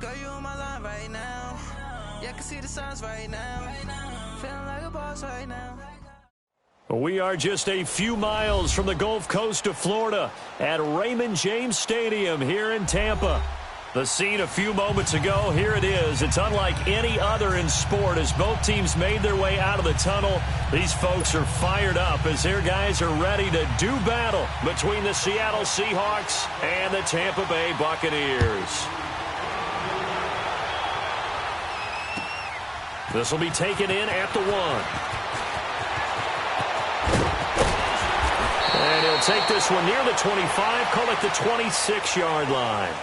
Girl, you on my line right now. Yeah, I can see the signs right now. Feeling like a boss right now. We are just a few miles from the Gulf Coast of Florida at Raymond James Stadium here in Tampa. The scene a few moments ago, here it is. It's unlike any other in sport as both teams made their way out of the tunnel. These folks are fired up as their guys are ready to do battle between the Seattle Seahawks and the Tampa Bay Buccaneers. This will be taken in at the 1. And he'll take this one near the 25, call it the 26-yard line.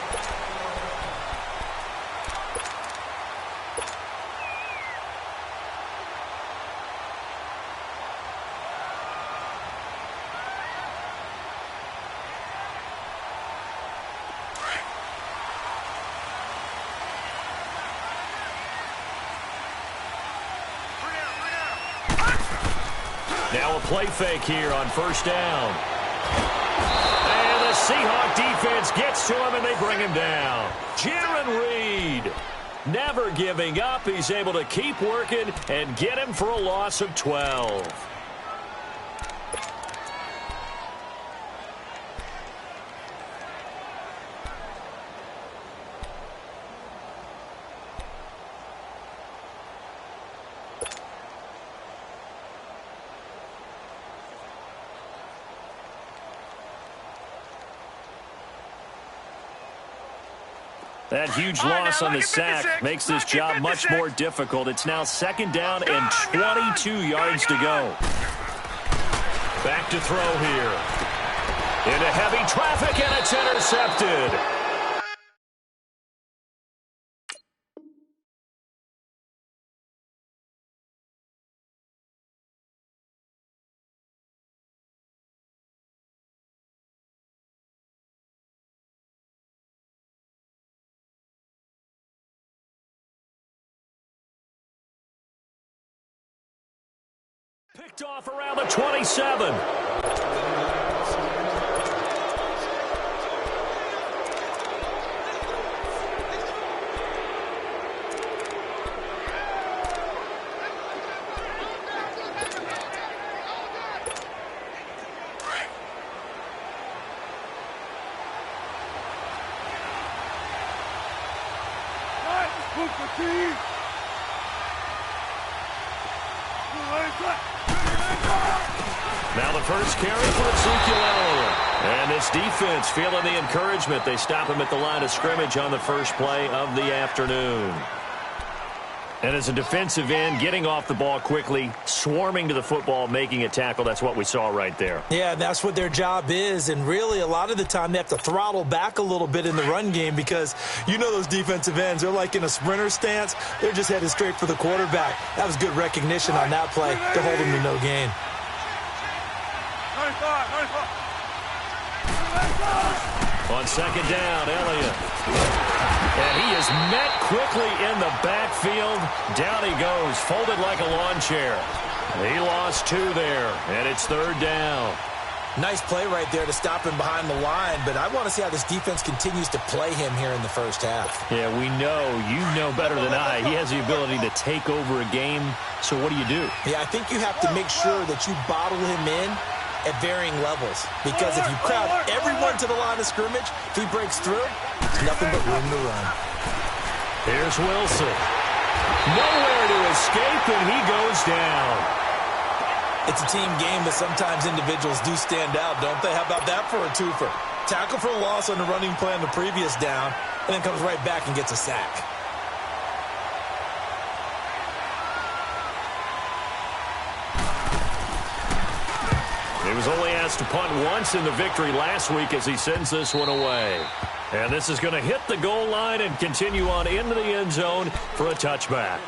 Now a play fake here on first down. And the Seahawk defense gets to him and they bring him down. Jaron Reed never giving up. He's able to keep working and get him for a loss of 12. That huge loss on the sack makes this job much more difficult. It's now second down and 22 yards to go. Back to throw here. Into heavy traffic, and it's intercepted. Picked off around the 27. Now the first carry for Ezekiel Elliott. And this defense feeling the encouragement. They stop him at the line of scrimmage on the first play of the afternoon. And as a defensive end, getting off the ball quickly, swarming to the football, making a tackle, that's what we saw right there. Yeah, that's what their job is. And really, a lot of the time, they have to throttle back a little bit in the run game because you know those defensive ends, they're like in a sprinter stance. They're just headed straight for the quarterback. That was good recognition on that play to hold him to no gain. On second down, Elliott. And he is met quickly in the backfield. Down he goes, folded like a lawn chair. He lost 2 there, and it's third down. Nice play right there to stop him behind the line, but I want to see how this defense continues to play him here in the first half. Yeah, we know. You know better than I. He has the ability to take over a game, so what do you do? Yeah, I think you have to make sure that you bottle him in at varying levels, because if you crowd everyone to the line of scrimmage, if he breaks through, there's nothing but room to run. Here's Wilson. Nowhere to escape, and he goes down. It's a team game, but sometimes individuals do stand out, don't they? How about that for a twofer? Tackle for a loss on the running play on the previous down, and then comes right back and gets a sack. He was only asked to punt once in the victory last week as he sends this one away. And this is going to hit the goal line and continue on into the end zone for a touchback.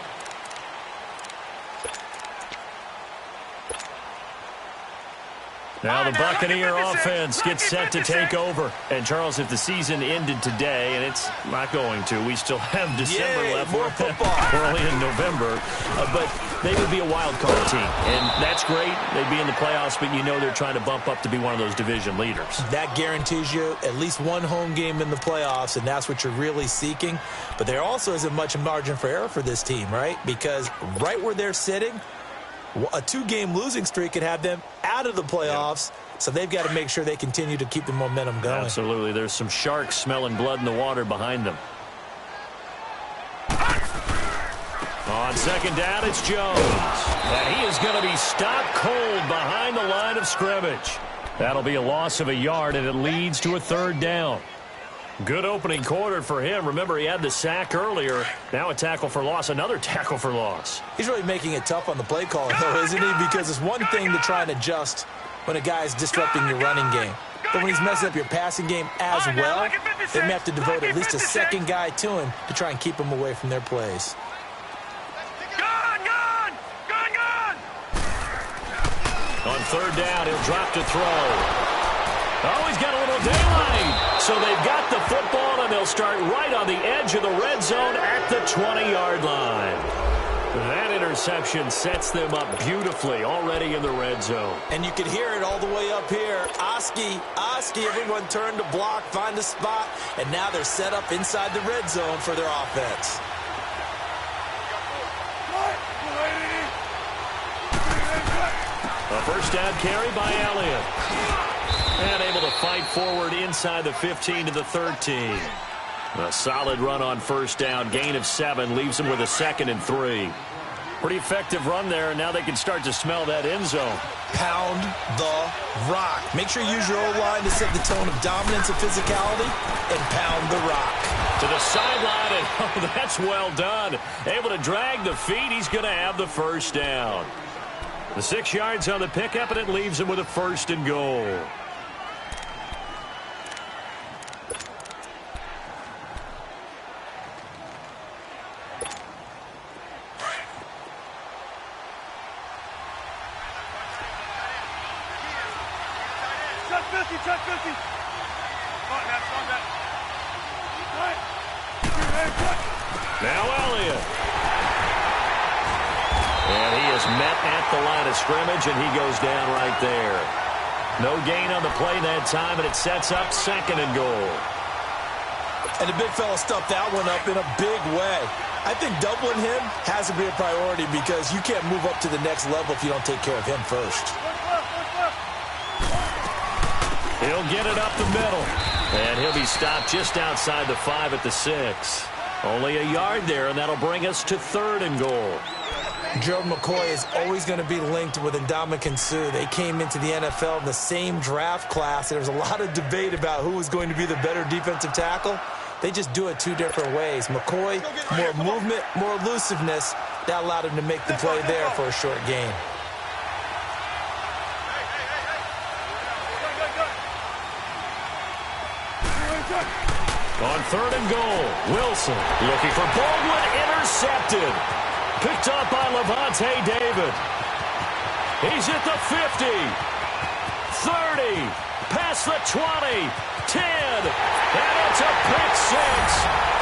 Now the Buccaneer offense gets set to take over. And, Charles, if the season ended today, and it's not going to, we still have December left. More football. We're only in November. But they would be a wild card team. And that's great. They'd be in the playoffs, but you know they're trying to bump up to be one of those division leaders. That guarantees you at least one home game in the playoffs, and that's what you're really seeking. But there also isn't much margin for error for this team, right? Because right where they're sitting, a 2-game losing streak could have them out of the playoffs, so they've got to make sure they continue to keep the momentum going. Absolutely. There's some sharks smelling blood in the water behind them. On second down, it's Jones. And he is going to be stopped cold behind the line of scrimmage. That'll be a loss of a yard, and it leads to a third down. Good opening quarter for him. Remember, he had the sack earlier. Now a tackle for loss, another tackle for loss. He's really making it tough on the play caller, though, isn't he? Because it's one thing to try and adjust when a guy is disrupting your running game. But when he's messing up your passing game as well, they may have to devote at least a second guy to him to try and keep him away from their plays. On third down, he'll drop to throw. Oh, he's got a little daylight. So they've got the football, and they'll start right on the edge of the red zone at the 20-yard line. That interception sets them up beautifully already in the red zone. And you can hear it all the way up here. Oski, everyone turned to block, find a spot, and now they're set up inside the red zone for their offense. A first down carry by Elliott. And able to fight forward inside the 15 to the 13. A solid run on first down. Gain of 7 leaves them with a 2nd and 3. Pretty effective run there, and now they can start to smell that end zone. Pound the rock. Make sure you use your O-line to set the tone of dominance and physicality, and pound the rock. To the sideline, and oh, that's well done. Able to drag the feet. He's going to have the first down. The 6 yards on the pickup, and it leaves him with a 1st and goal. Now Elliott. And he is met at the line of scrimmage, and he goes down right there. No gain on the play that time, and it sets up 2nd and goal. And the big fella stuffed that one up in a big way. I think doubling him has to be a priority because you can't move up to the next level if you don't take care of him first. He'll get it up the middle. And he'll be stopped just outside the 5 at the 6. Only a yard there, and that'll bring us to 3rd and goal. Gerald McCoy is always going to be linked with Ndamukong Suh. They came into the NFL in the same draft class. There was a lot of debate about who was going to be the better defensive tackle. They just do it 2 different ways. McCoy, more movement, more elusiveness. That allowed him to make the play there for a short gain. On 3rd and goal, Wilson looking for Baldwin, intercepted. Picked up by Levante David. He's at the 50, 30, past the 20, 10, and it's a pick 6.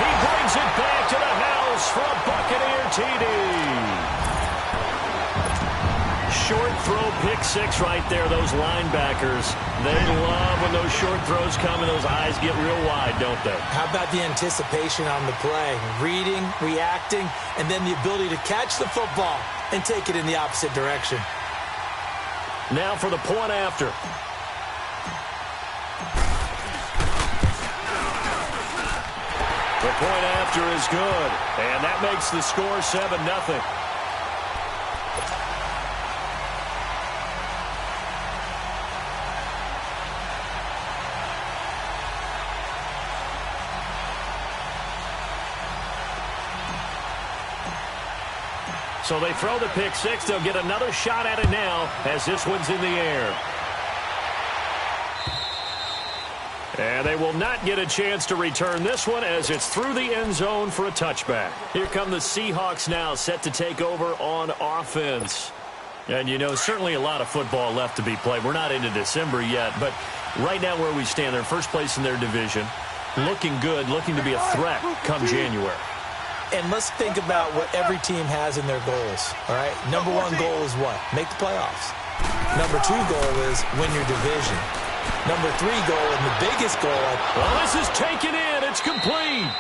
He brings it back to the house for a Buccaneer TD. Short throw, pick 6 right there. Those linebackers, they love when those short throws come and those eyes get real wide, don't they? How about the anticipation on the play? Reading, reacting, and then the ability to catch the football and take it in the opposite direction. Now for the point after. The point after is good, and that makes the score 7-0. So they throw the pick 6. They'll get another shot at it now as this one's in the air. And they will not get a chance to return this one as it's through the end zone for a touchback. Here come the Seahawks now, set to take over on offense. And, you know, certainly a lot of football left to be played. We're not into December yet, but right now where we stand, they're first place in their division, looking good, looking to be a threat come January. And let's think about what every team has in their goals, all right? Number one goal is what? Make the playoffs. Number two goal is win your division. Number three goal, and the biggest goal. Well, this is taken in. It's complete.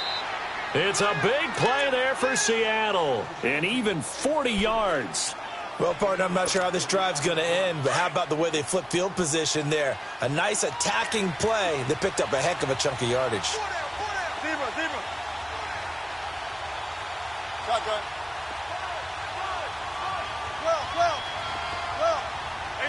It's a big play there for Seattle. And even 40 yards. Well, partner, I'm not sure how this drive's going to end, but how about the way they flip field position there? A nice attacking play that picked up a heck of a chunk of yardage. Zebra. Shotgun. Well. 18.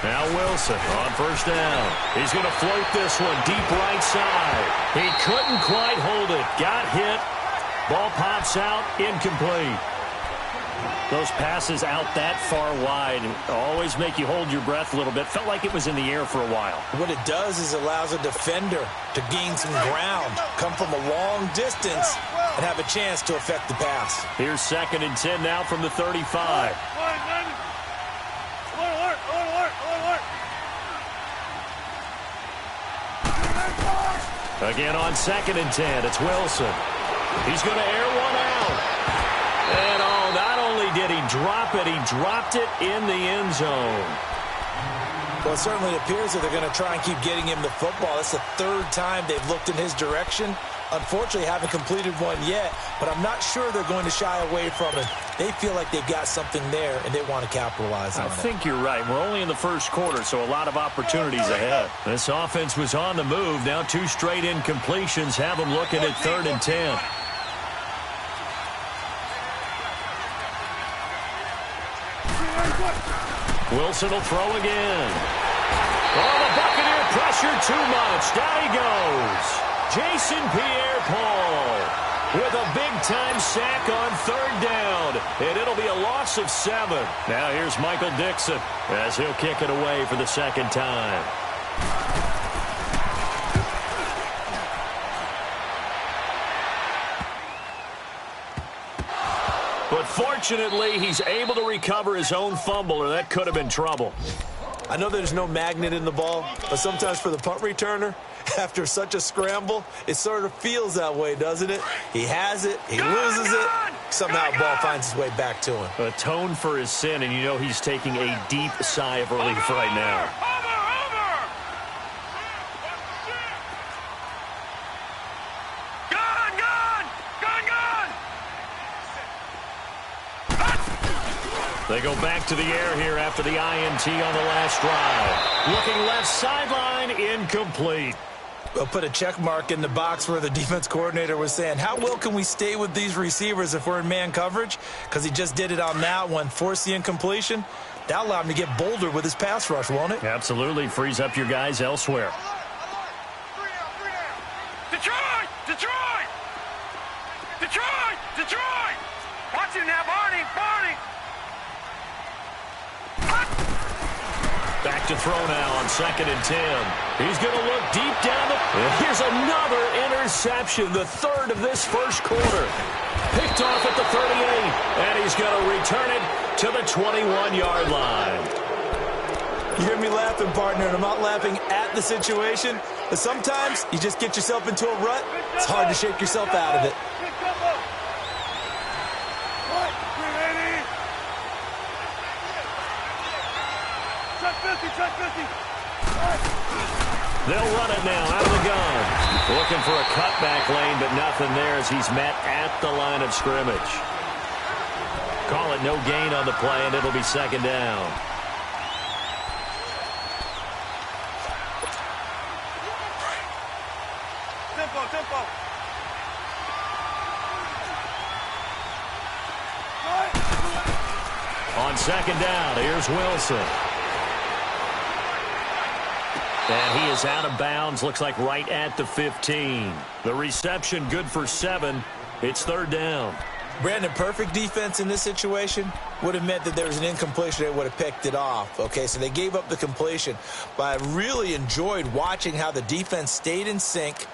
Now Wilson on first down. He's going to float this one deep right side. He couldn't quite hold it. Got hit. Ball pops out. Incomplete. Those passes out that far wide always make you hold your breath a little bit. Felt like it was in the air for a while. What it does is allows a defender to gain some ground, come from a long distance, and have a chance to affect the pass. Here's 2nd and 10 now from the 35. Again on 2nd and 10, it's Wilson. He's going to air one out. And not only did he drop it, he dropped it in the end zone. Well, it certainly appears that they're going to try and keep getting him the football. That's the third time they've looked in his direction. Unfortunately, haven't completed one yet, but I'm not sure they're going to shy away from it. They feel like they've got something there, and they want to capitalize on it. I think you're right. We're only in the first quarter, so a lot of opportunities ahead. This offense was on the move. Now 2 straight incompletions have them looking at 3rd and 10. Wilson will throw again. Oh, the Buccaneer pressure too much. Down he goes. Jason Pierre-Paul with a big-time sack on 3rd down. And it'll be a loss of 7. Now here's Michael Dixon as he'll kick it away for the 2nd time. But fortunately, he's able to recover his own fumble, or that could have been trouble. I know there's no magnet in the ball, but sometimes for the punt returner, after such a scramble, it sort of feels that way, doesn't it? He has it, he loses it, somehow the ball finds its way back to him. Atone for his sin, and you know he's taking a deep sigh of relief right now. They go back to the air here after the INT on the last drive. Looking left sideline, incomplete. We'll put a check mark in the box where the defense coordinator was saying, how well can we stay with these receivers if we're in man coverage? Because he just did it on that one, forced the incompletion. That allowed him to get bolder with his pass rush, won't it? Absolutely. Frees up your guys elsewhere. Detroit! Watch him now, Barney! Back to throw now on 2nd and 10. He's going to look deep down the... And here's another interception, the 3rd of this first quarter. Picked off at the 38, and he's going to return it to the 21-yard line. You hear me laughing, partner, and I'm not laughing at the situation, but sometimes you just get yourself into a rut. It's hard to shake yourself out of it. They'll run it now out of the gun. Looking for a cutback lane, but nothing there as he's met at the line of scrimmage. Call it no gain on the play, and it'll be 2nd down. Tempo. On 2nd down, here's Wilson. And he is out of bounds, looks like right at the 15. The reception good for 7. It's 3rd down. Brandon, perfect defense in this situation would have meant that there was an incompletion. They would have picked it off. Okay, so they gave up the completion. But I really enjoyed watching how the defense stayed in sync,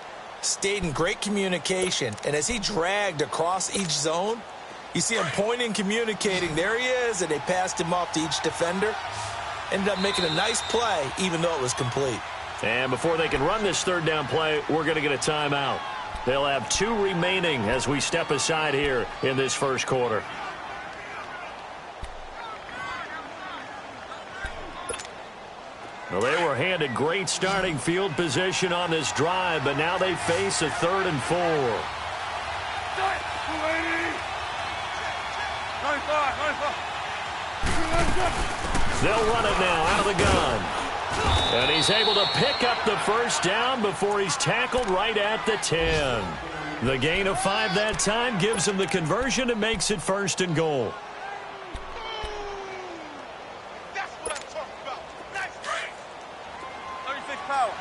stayed in great communication. And as he dragged across each zone, You see him pointing, communicating. There he is, and they passed him off to each defender. Ended up making a nice play, even though it was complete. And before they can run this third down play, we're going to get a timeout. They'll have 2 remaining as we step aside here in this first quarter. Well, they were handed great starting field position on this drive, but now they face a 3rd and 4. 95. They'll run it now out of the gun. And he's able to pick up the first down before he's tackled right at the 10. The gain of 5 that time gives him the conversion and makes it 1st and goal. That's what I'm talking about. Nice break. 36 power.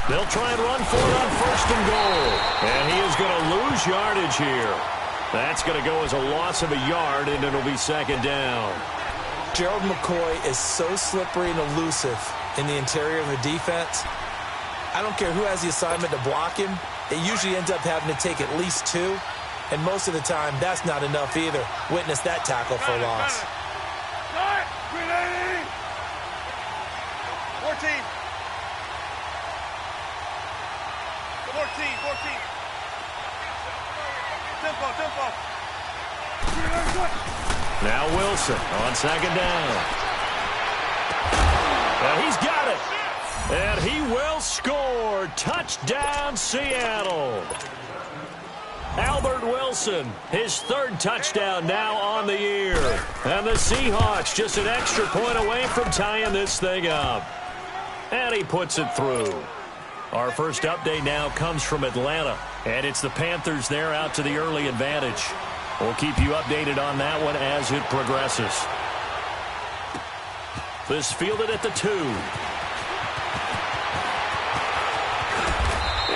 They'll try and run for it on 1st and goal. And he is going to lose yardage here. That's going to go as a loss of a yard, and it'll be 2nd down. Gerald McCoy is so slippery and elusive in the interior of the defense. I don't care who has the assignment to block him. It usually ends up having to take at least 2. And most of the time, that's not enough either. Witness that tackle for loss. 14. 14. Tempo. Now Wilson on 2nd down. And he's got it. And he will score. Touchdown, Seattle. Albert Wilson, his 3rd touchdown now on the year. And the Seahawks just an extra point away from tying this thing up. And he puts it through. Our first update now comes from Atlanta. And it's the Panthers there out to the early advantage. We'll keep you updated on that one as it progresses. This fielded at the 2.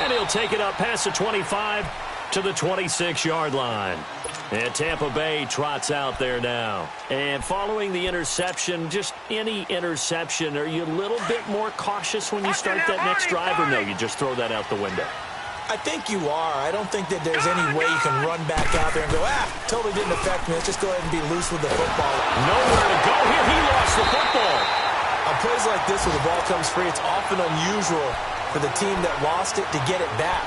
And he'll take it up past the 25 to the 26-yard line. And Tampa Bay trots out there now. And following the interception, just any interception, are you a little bit more cautious when you start that next drive, or no, you just throw that out the window? I think you are. I don't think that there's any way you can run back out there and go, totally didn't affect me. Let's just go ahead and be loose with the football. Nowhere to go here. He lost the football. On plays like this where the ball comes free, it's often unusual for the team that lost it to get it back.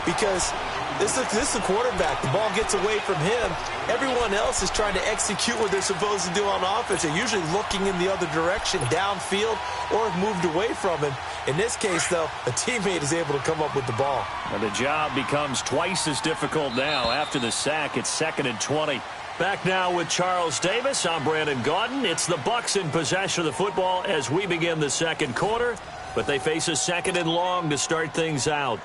Because this is the quarterback. The ball gets away from him. Everyone else is trying to execute what they're supposed to do on offense. They're usually looking in the other direction, downfield, or have moved away from him. In this case, though, a teammate is able to come up with the ball. And the job becomes twice as difficult now. After the sack, it's 2nd and 20. Back now with Charles Davis. I'm Brandon Gaudin. It's the Bucs in possession of the football as we begin the second quarter. But they face a 2nd and long to start things out.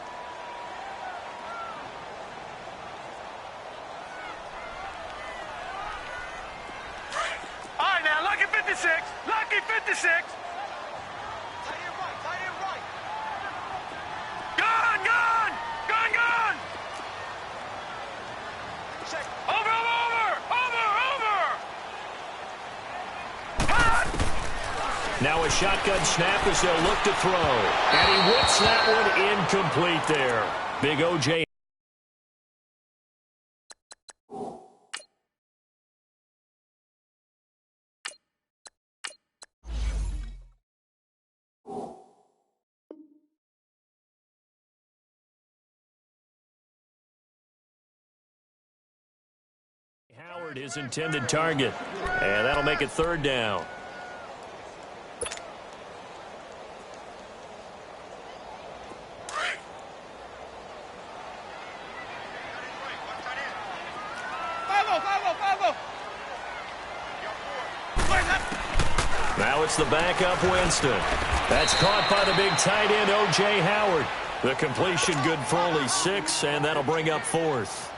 All right, now, lucky 56. Lucky 56. Gun. Over. Cut. Now a shotgun snap as they'll look to throw. And he whips that one incomplete there. Big O.J. Howard, his intended target. And that'll make it 3rd down. Now it's the backup Winston. That's caught by the big tight end O.J. Howard. The completion good for only 6, and that'll bring up 4th.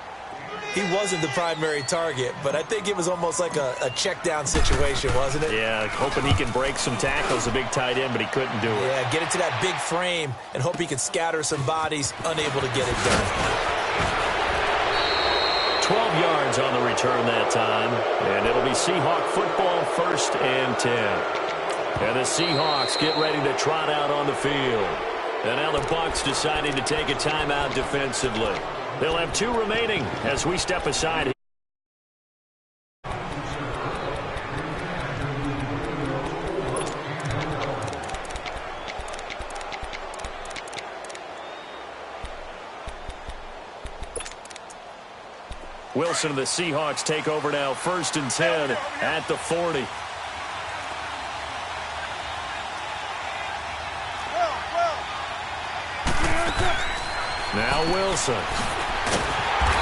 He wasn't the primary target, but I think it was almost like a check down situation, wasn't it? Yeah, hoping he can break some tackles, a big tight end, but he couldn't do it. Yeah, get into that big frame and hope he can scatter some bodies, unable to get it done. 12 yards on the return that time, and it'll be Seahawk football, 1st and 10. And the Seahawks get ready to trot out on the field. And now the Bucs deciding to take a timeout defensively. They'll have 2 remaining as we step aside. Wilson and the Seahawks take over now, 1st and 10 at the 40. Now Wilson.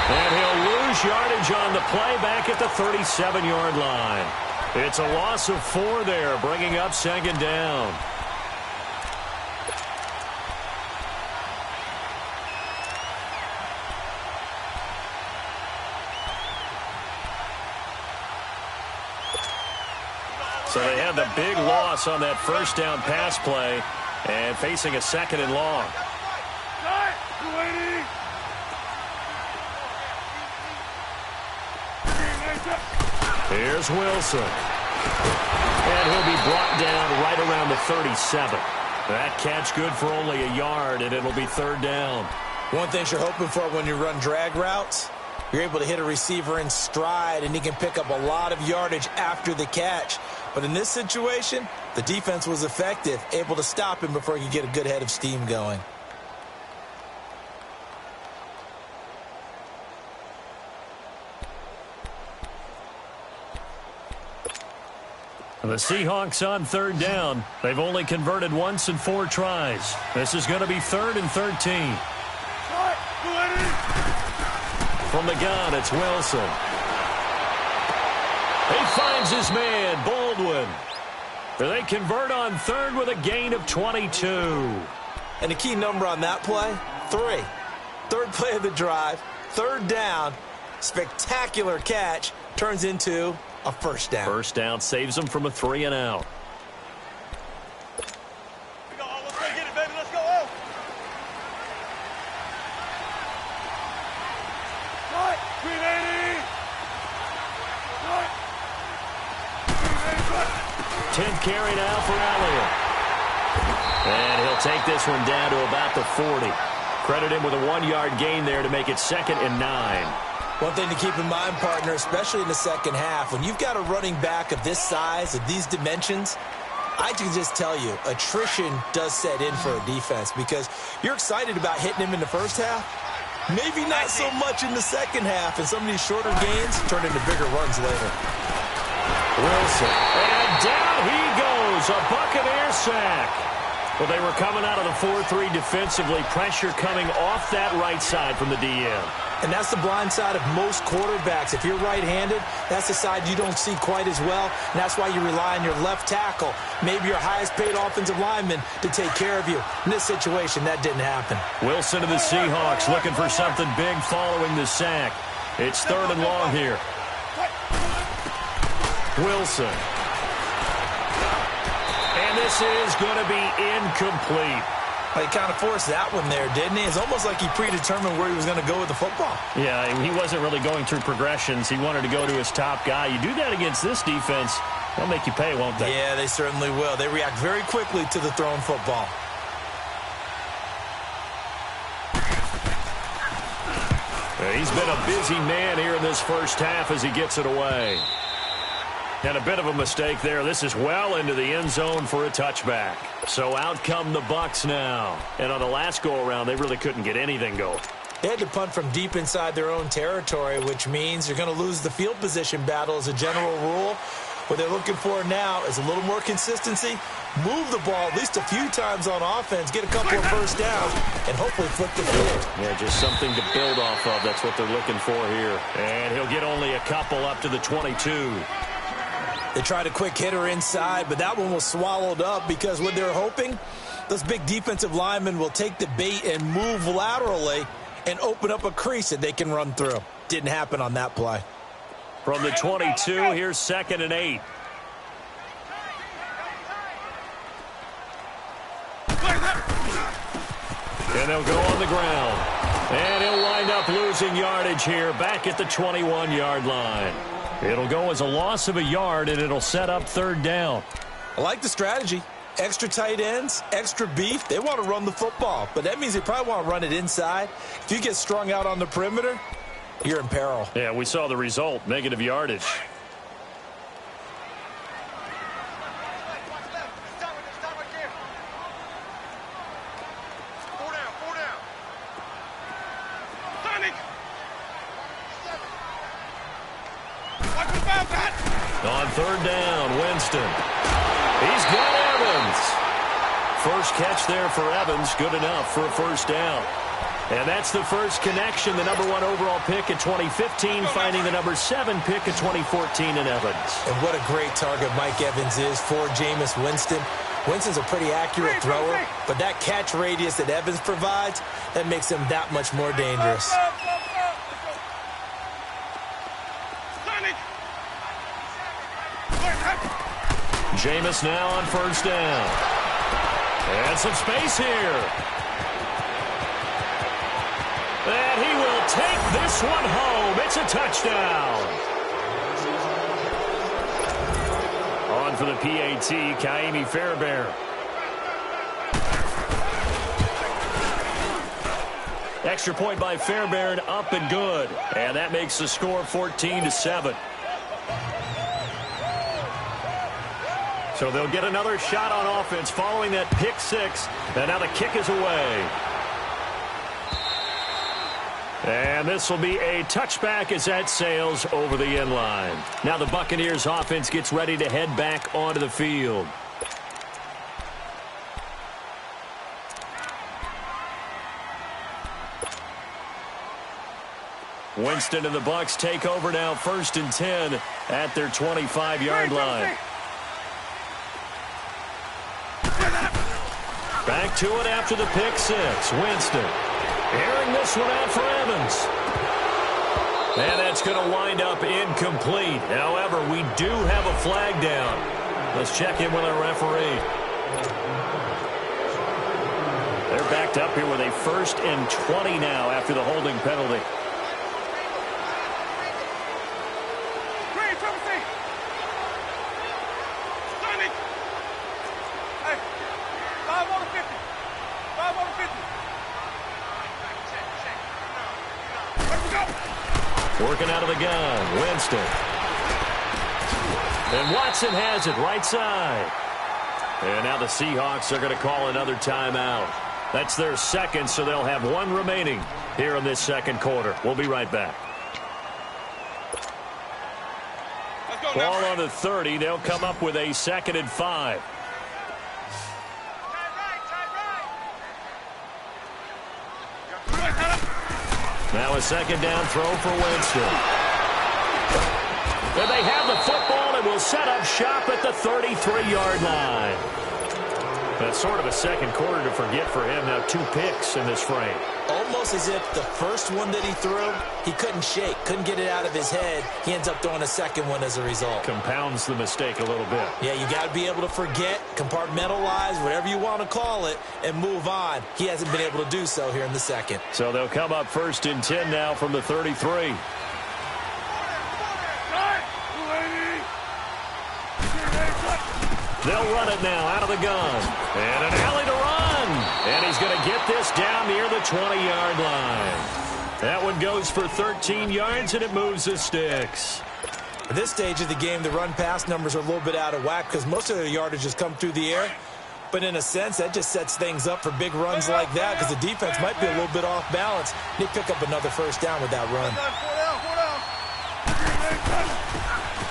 And he'll lose yardage on the play back at the 37-yard line. It's a loss of 4 there, bringing up 2nd down. So they had the big loss on that 1st down pass play and facing a 2nd and long. Here's Wilson. And he'll be brought down right around the 37. That catch good for only a yard, and it'll be 3rd down. One thing you're hoping for when you run drag routes, you're able to hit a receiver in stride, and he can pick up a lot of yardage after the catch. But in this situation, the defense was effective, able to stop him before he could get a good head of steam going. The Seahawks on 3rd down. They've only converted once in 4 tries. This is going to be 3rd and 13. From the gun, it's Wilson. He finds his man, Baldwin. They convert on 3rd with a gain of 22. And the key number on that play, 3. 3rd play of the drive, 3rd down, spectacular catch, turns into a 1st down. 1st down saves them from a 3 and out. Tenth carry now for Elliott. And he'll take this one down to about the 40. Credit him with a 1-yard gain there to make it 2nd and 9. One thing to keep in mind, partner, especially in the 2nd half, when you've got a running back of this size, of these dimensions, I can just tell you, attrition does set in for a defense because you're excited about hitting him in the 1st half. Maybe not so much in the 2nd half, and some of these shorter gains turn into bigger runs later. Wilson, and down he goes, a Buccaneer sack. Well, they were coming out of the 4-3 defensively, pressure coming off that right side from the DM. And that's the blind side of most quarterbacks. If you're right-handed, that's the side you don't see quite as well, and that's why you rely on your left tackle, maybe your highest-paid offensive lineman, to take care of you. In this situation, that didn't happen. Wilson to the Seahawks looking for something big following the sack. It's 3rd and long here. Wilson. And this is going to be incomplete. He kind of forced that one there, didn't he? It's almost like he predetermined where he was going to go with the football. Yeah, he wasn't really going through progressions. He wanted to go to his top guy. You do that against this defense, they'll make you pay, won't they? Yeah, they certainly will. They react very quickly to the thrown football. He's been a busy man here in this 1st half as he gets it away. And a bit of a mistake there. This is well into the end zone for a touchback. So out come the Bucs now. And on the last go-around, they really couldn't get anything going. They had to punt from deep inside their own territory, which means you're going to lose the field position battle as a general rule. What they're looking for now is a little more consistency, move the ball at least a few times on offense, get a couple of 1st downs, and hopefully flip the field. Yeah, just something to build off of. That's what they're looking for here. And he'll get only a couple up to the 22. They tried a quick hitter inside, but that one was swallowed up because what they're hoping, those big defensive linemen will take the bait and move laterally and open up a crease that they can run through. Didn't happen on that play. From the 22, here's 2nd and 8. And they'll go on the ground. And he'll wind up losing yardage here back at the 21-yard line. It'll go as a loss of a yard, and it'll set up 3rd down. I like the strategy. Extra tight ends, extra beef, they want to run the football. But that means they probably want to run it inside. If you get strung out on the perimeter, you're in peril. Yeah, we saw the result, negative yardage. On third down, Winston. He's got Evans. First catch there for Evans, good enough for a first down. And that's the first connection, the number 1 overall pick in 2015, finding the number 7 pick in 2014 in Evans. And what a great target Mike Evans is for Jameis Winston. Winston's a pretty accurate thrower, but that catch radius that Evans provides, that makes him that much more dangerous. Jameis now on first down. And some space here. And he will take this one home. It's a touchdown. On for the PAT, Kaimi Fairbairn. Extra point by Fairbairn, up and good. And that makes the score 14-7. So they'll get another shot on offense following that pick six. And now the kick is away. And this will be a touchback as that sails over the end line. Now the Buccaneers offense gets ready to head back onto the field. Winston and the Bucs take over now, 1st and 10 at their 25-yard line. Back to it after the pick six. Winston airing this one out for Evans. And that's going to wind up incomplete. However, we do have a flag down. Let's check in with our referee. They're backed up here with a 1st and 20 now after the holding penalty. Working out of the gun, Winston. And Watson has it right side. And now the Seahawks are going to call another timeout. That's their second, so they'll have one remaining here in this second quarter. We'll be right back. Ball on the 30. They'll come up with a 2nd and 5. Now a 2nd down throw for Winston. And they have the football and will set up shop at the 33-yard line. That's sort of a second quarter to forget for him. Now 2 picks in this frame. Almost as if the first one that he threw, he couldn't shake, couldn't get it out of his head. He ends up throwing a second one as a result. Compounds the mistake a little bit. Yeah, you got to be able to forget, compartmentalize, whatever you want to call it, and move on. He hasn't been able to do so here in the second. So they'll come up 1st and 10 now from the 33. They'll run it now out of the gun. And an alley to run. And he's going to get this down near the 20-yard line. That one goes for 13 yards, and it moves the sticks. At this stage of the game, the run-pass numbers are a little bit out of whack because most of their yardage has come through the air. But in a sense, that just sets things up for big runs like that because the defense might be a little bit off balance. They pick up another first down with that run.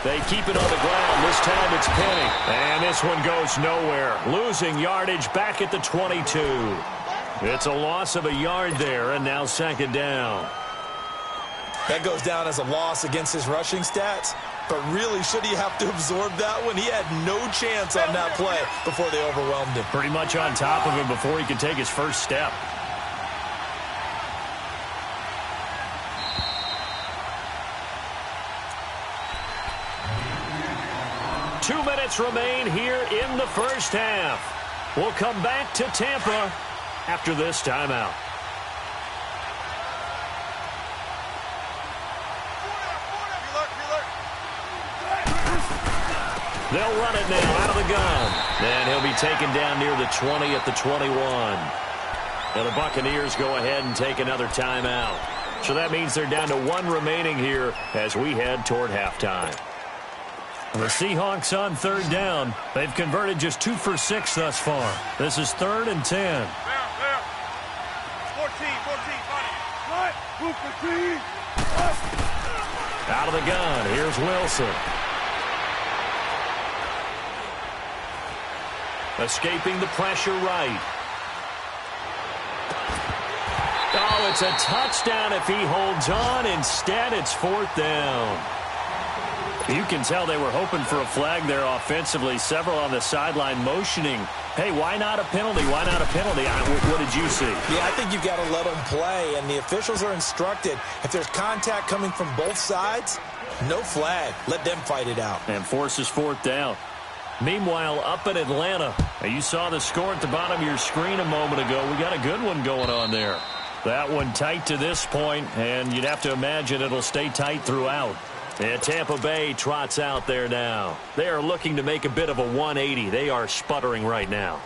They keep it on the ground. This time it's Penny. And this one goes nowhere. Losing yardage back at the 22. It's a loss of a yard there, and now 2nd down. That goes down as a loss against his rushing stats. But really, should he have to absorb that one? He had no chance on that play before they overwhelmed him. Pretty much on top of him before he could take his first step. Two minutes remain here in the first half. We'll come back to Tampa after this timeout. They'll run it now out of the gun. And he'll be taken down near the 20 at the 21. Now the Buccaneers go ahead and take another timeout. So that means they're down to 1 remaining here as we head toward halftime. The Seahawks on 3rd down. They've converted just 2 for 6 thus far. This is 3rd and 10. There. 14, buddy. What? Move for 3. Out of the gun, here's Wilson. Escaping the pressure right. Oh, it's a touchdown if he holds on. Instead, it's 4th down. You can tell they were hoping for a flag there offensively. Several on the sideline motioning. Hey, why not a penalty? Why not a penalty? What did you see? Yeah, I think you've got to let them play, and the officials are instructed. If there's contact coming from both sides, no flag. Let them fight it out. And forces 4th down. Meanwhile, up in Atlanta, you saw the score at the bottom of your screen a moment ago. We got a good one going on there. That one tight to this point, and you'd have to imagine it'll stay tight throughout. And Tampa Bay trots out there now. They are looking to make a bit of a 180. They are sputtering right now.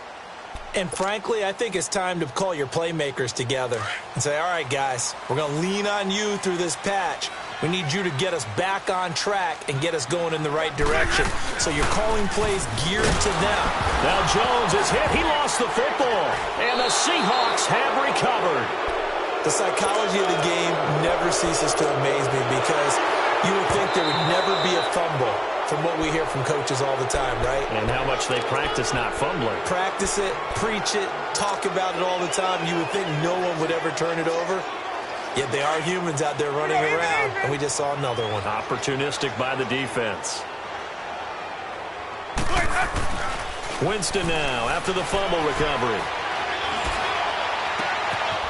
And frankly, I think it's time to call your playmakers together and say, all right, guys, we're going to lean on you through this patch. We need you to get us back on track and get us going in the right direction. So you're calling plays geared to them. Now Jones is hit. He lost the football. And the Seahawks have recovered. The psychology of the game never ceases to amaze me because you would think there would never be a fumble from what we hear from coaches all the time, right? And how much they practice not fumbling. Practice it, preach it, talk about it all the time. You would think no one would ever turn it over. Yet they are humans out there running around, and we just saw another one. Opportunistic by the defense. Winston now after the fumble recovery.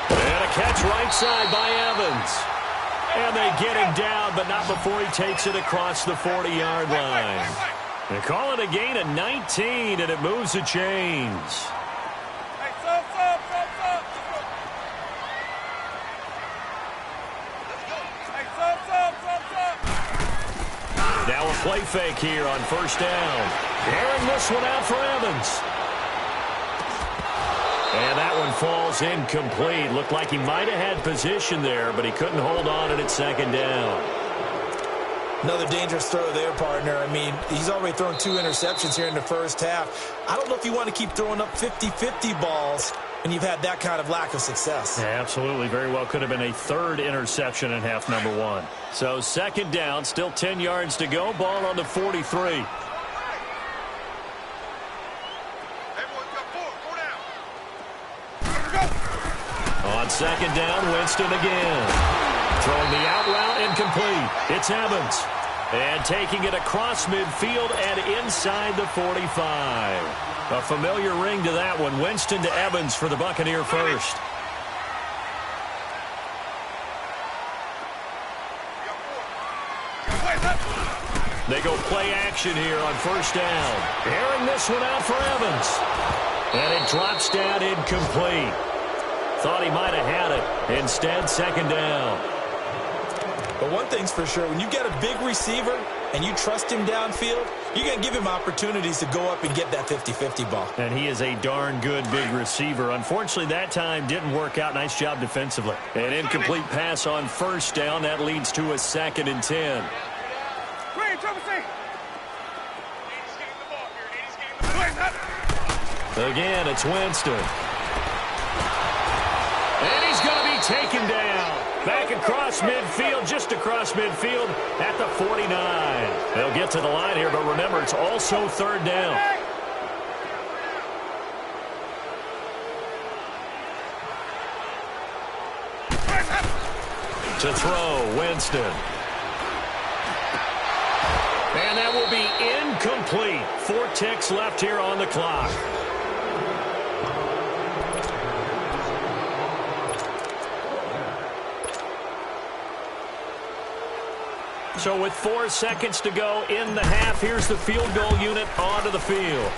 And a catch right side by Evans. And they get him down, but not before he takes it across the 40-yard line. They call it a gain of 19, and it moves the chains. Now a play fake here on 1st down. Airing this one out for Evans. And that one falls incomplete. Looked like he might have had position there, but he couldn't hold on at 2nd down. Another dangerous throw there, partner. I mean, he's already thrown 2 interceptions here in the first half. I don't know if you want to keep throwing up 50-50 balls when you've had that kind of lack of success. Yeah, absolutely. Very well could have been a 3rd interception in half number 1. So 2nd down, still 10 yards to go. Ball on the 43. On 2nd down, Winston again. Throwing the out route, incomplete. It's Evans. And taking it across midfield and inside the 45. A familiar ring to that one. Winston to Evans for the Buccaneer first. They go play action here on 1st down. Airing this one out for Evans. And it drops down incomplete. Thought he might have had it. Instead, 2nd down. But one thing's for sure, when you get a big receiver and you trust him downfield, you're going to give him opportunities to go up and get that 50-50 ball. And he is a darn good big receiver. Unfortunately, that time didn't work out. Nice job defensively. An incomplete pass on 1st down. That leads to a 2nd and 10. Again, it's Winston. And he's going to be taken down. Back across midfield, just across midfield at the 49. They'll get to the line here, but remember, it's also 3rd down. To throw, Winston. And that will be incomplete. 4 ticks left here on the clock. So with 4 seconds to go in the half, here's the field goal unit onto the field.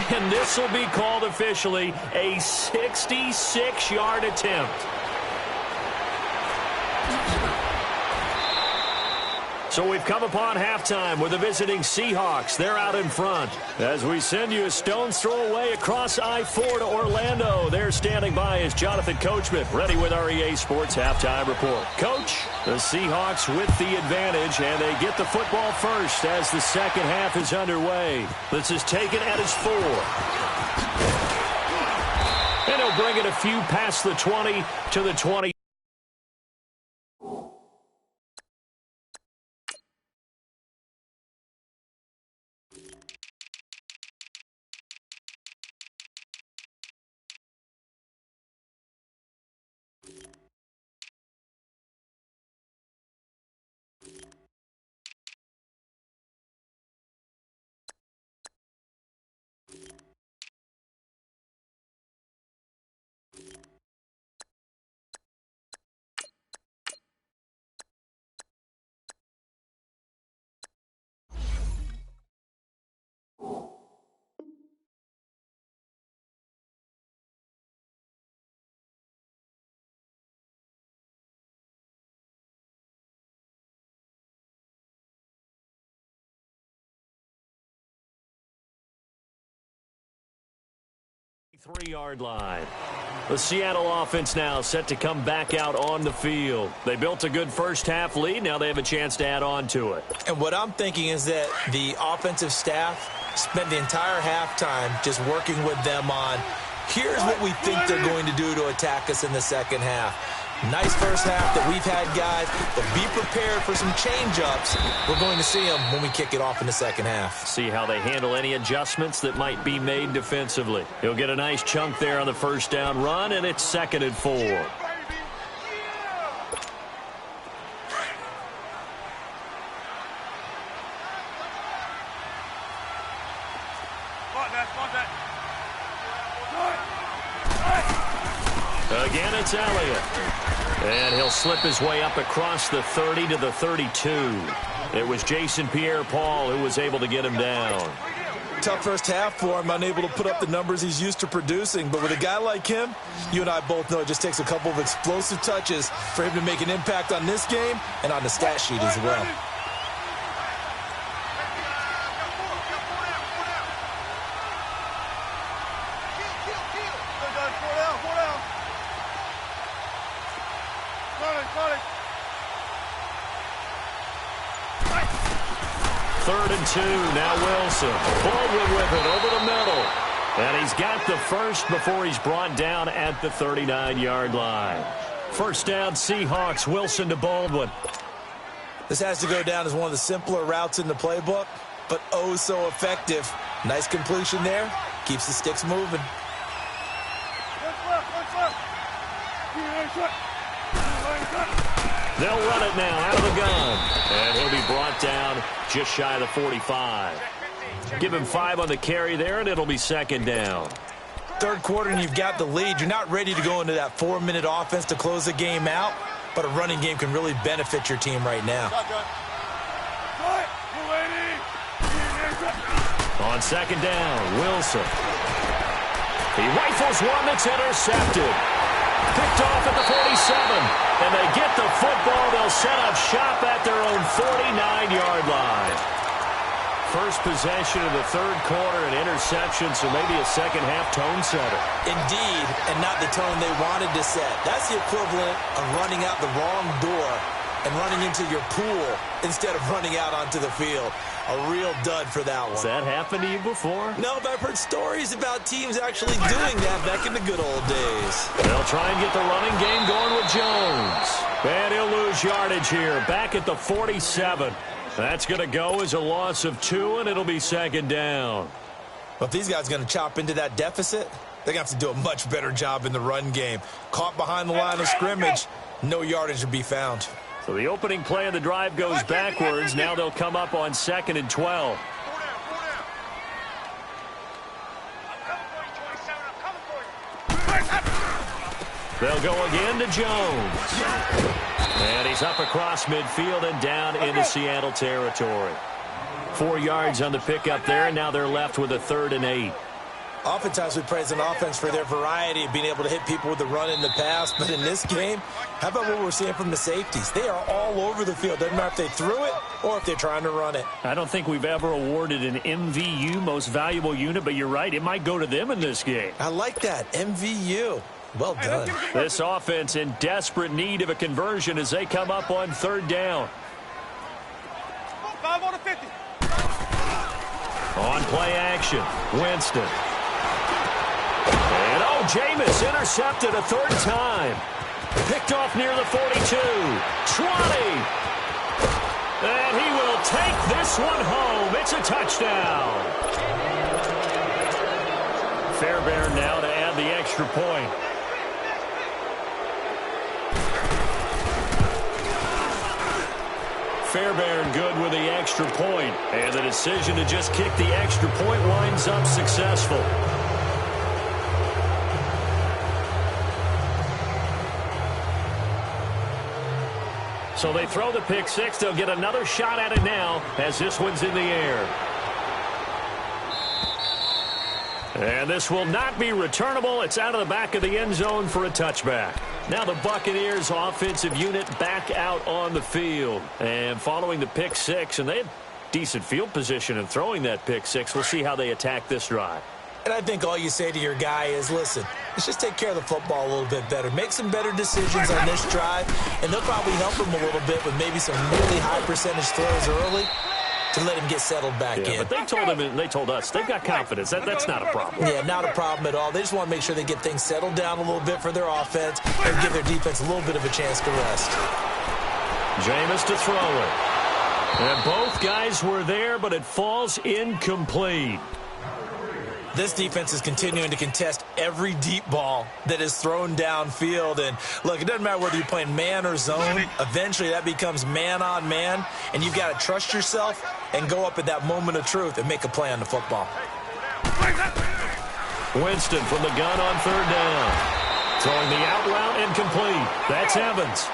And this will be called officially a 66-yard attempt. So we've come upon halftime with the visiting Seahawks. They're out in front. As we send you a stone's throw away across I-4 to Orlando. There standing by is Jonathan Coachman, ready with our EA Sports Halftime Report. Coach, the Seahawks with the advantage, and they get the football first as the second half is underway. This is taken at his 4. And he'll bring it a few past the 20 to the 20. Three-yard line. The Seattle offense now set to come back out on the field. They built a good first-half lead. Now they have a chance to add on to it. And what I'm thinking is that the offensive staff spent the entire halftime just working with them on, here's what we think they're going to do to attack us in the second half. Nice first half that we've had, guys, but be prepared for some change-ups. We're going to see them when we kick it off in the second half. See how they handle any adjustments that might be made defensively. He'll get a nice chunk there on the first down run, and it's 2nd and 4. Again, it's Elliott. And he'll slip his way up across the 30 to the 32. It was Jason Pierre-Paul who was able to get him down. Tough first half for him, unable to put up the numbers he's used to producing. But with a guy like him, you and I both know it just takes a couple of explosive touches for him to make an impact on this game and on the stat sheet as well. Third and 2, now Wilson. Baldwin with it over the middle. And he's got the first before he's brought down at the 39-yard line. First down, Seahawks, Wilson to Baldwin. This has to go down as one of the simpler routes in the playbook, but oh so effective. Nice completion there. Keeps the sticks moving. They'll run it now out of the gun. And he'll be brought down just shy of the 45. Give him 5 on the carry there, and it'll be 2nd down. Third quarter, and you've got the lead. You're not ready to go into that 4-minute offense to close the game out, but a running game can really benefit your team right now. On 2nd down, Wilson. He rifles one that's intercepted. Picked off at the 47, and they get the football. They'll set up shop at their own 49-yard line. First possession of the third quarter, an interception, so maybe a second-half tone setter. Indeed, and not the tone they wanted to set. That's the equivalent of running out the wrong door and running into your pool instead of running out onto the field. A real dud for that one. Has that happened to you before? No, but I've heard stories about teams actually doing that back in the good old days. They'll try and get the running game going with Jones. And he'll lose yardage here, back at the 47. That's going to go as a loss of 2, and it'll be 2nd down. Well, if these guys are going to chop into that deficit, they're going to have to do a much better job in the run game. Caught behind the line of scrimmage, no yardage to be found. So the opening play of the drive goes backwards. Now they'll come up on 2nd and 12. They'll go again to Jones. And he's up across midfield and down into Seattle territory. 4 yards on the pickup there, and now they're left with a 3rd and 8. Oftentimes we praise an offense for their variety of being able to hit people with the run in the pass, but in this game, how about what we're seeing from the safeties? They are all over the field. Doesn't matter if they threw it or if they're trying to run it. I don't think we've ever awarded an MVU, most valuable unit, but you're right, it might go to them in this game. I like that, MVU. Well done. This offense in desperate need of a conversion as they come up on third down. 5 on the 50. On play action, Winston. And Jameis intercepted a third time. Picked off near the 42. 20. And he will take this one home. It's a touchdown. Fairbairn now to add the extra point. Fairbairn good with the extra point. And the decision to just kick the extra point winds up successful. So they throw the pick six. They'll get another shot at it now as this one's in the air. And this will not be returnable. It's out of the back of the end zone for a touchback. Now the Buccaneers offensive unit back out on the field. And following the pick six, and they had decent field position in throwing that pick six. We'll see how they attack this drive. And I think all you say to your guy is, listen, let's just take care of the football a little bit better. Make some better decisions on this drive, and they'll probably help him a little bit with maybe some really high percentage throws early to let him get settled back in. But they told him, and they told us, they've got confidence. That's not a problem. Yeah, not a problem at all. They just want to make sure they get things settled down a little bit for their offense and give their defense a little bit of a chance to rest. Jameis to throw it. And both guys were there, but it falls incomplete. This defense is continuing to contest every deep ball that is thrown downfield. And, look, it doesn't matter whether you're playing man or zone. Eventually that becomes man on man, and you've got to trust yourself and go up at that moment of truth and make a play on the football. Winston from the gun on third down. Throwing the out route incomplete. That's Evans.